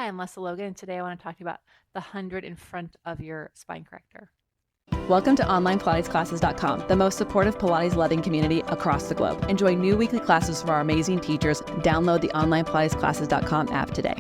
Hi, I'm Lesley Logan, and today I want to talk to you about the 100 in front of your spine corrector. Welcome to OnlinePilatesClasses.com, the most supportive Pilates-loving community across the globe. Enjoy new weekly classes from our amazing teachers. Download the OnlinePilatesClasses.com app today.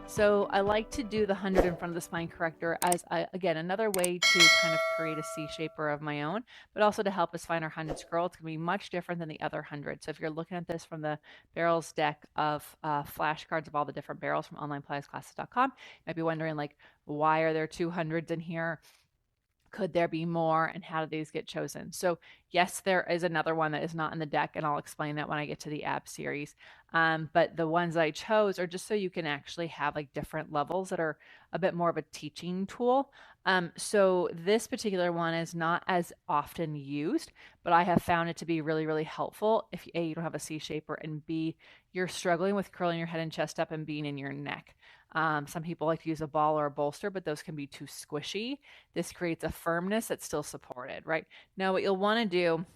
So I like to do the 100 in front of the spine corrector as, again, another way to kind of create a C-shaper of my own, but also to help us find our 100 scroll. It's going to be much different than the other 100. So if you're looking at this from the barrels deck of flashcards of all the different barrels from OnlinePilatesClasses.com, you might be wondering, like, why are there 200s in here? Could there be more, and how do these get chosen? So yes, there is another one that is not in the deck, and I'll explain that when I get to the ab series. But the ones I chose are just so you can actually have like different levels that are a bit more of a teaching tool. So this particular one is not as often used, but I have found it to be really, really helpful if A, you don't have a C shaper, and B, you're struggling with curling your head and chest up and being in your neck. Some people like to use a ball or a bolster, but those can be too squishy. This creates a firmness that's still supported, right? Now, what you'll want to do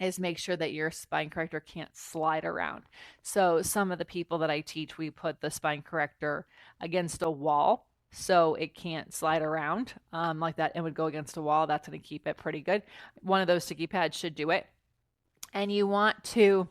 is make sure that your spine corrector can't slide around. So some of the people that I teach, we put the spine corrector against a wall so it can't slide around like that and would go against a wall. That's going to keep it pretty good. One of those sticky pads should do it. And you want to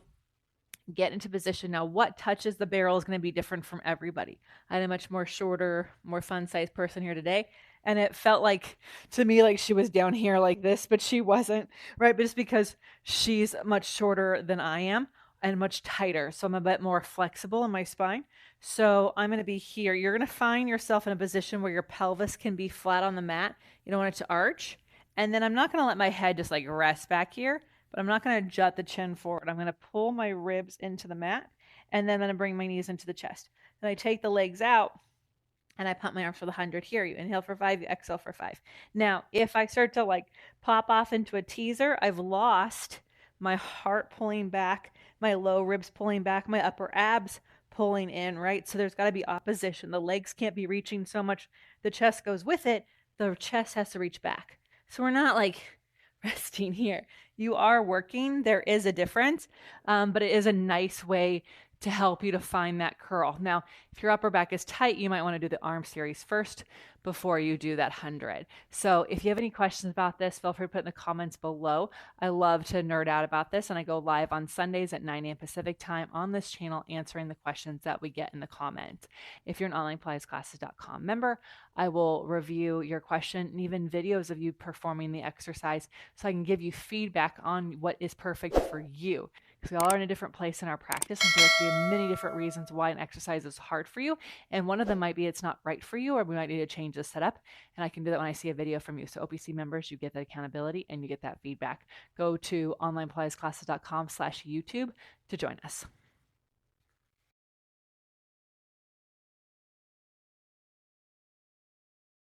get into position. Now, what touches the barrel is going to be different from everybody. I had a much more shorter, more fun-sized person here today, and it felt like, to me, like she was down here like this, but she wasn't, right? But it's because she's much shorter than I am and much tighter, so I'm a bit more flexible in my spine. So I'm going to be here. You're going to find yourself in a position where your pelvis can be flat on the mat. You don't want it to arch. And then I'm not going to let my head just like rest back here, but I'm not going to jut the chin forward. I'm going to pull my ribs into the mat, and then I'm going to bring my knees into the chest. Then I take the legs out, and I pump my arms for the 100 here. You inhale for 5, you exhale for 5. Now, if I start to like pop off into a teaser, I've lost my heart pulling back, my low ribs pulling back, my upper abs pulling in, right? So there's got to be opposition. The legs can't be reaching so much. The chest goes with it. The chest has to reach back. So we're not like resting here. You are working. There is a difference, but it is a nice way to help you to find that curl. Now, if your upper back is tight, you might want to do the arm series first before you do that 100. So if you have any questions about this, feel free to put in the comments below. I love to nerd out about this, and I go live on Sundays at 9 a.m. Pacific time on this channel answering the questions that we get in the comments. If you're an OnlinePilatesClasses.com member, I will review your question and even videos of you performing the exercise so I can give you feedback on what is perfect for you. Because we all are in a different place in our practice, and there could be many different reasons why an exercise is hard for you. And one of them might be it's not right for you, or we might need to change the setup. And I can do that when I see a video from you. So OPC members, you get that accountability and you get that feedback. Go to OnlinePilatesClasses.com/YouTube to join us.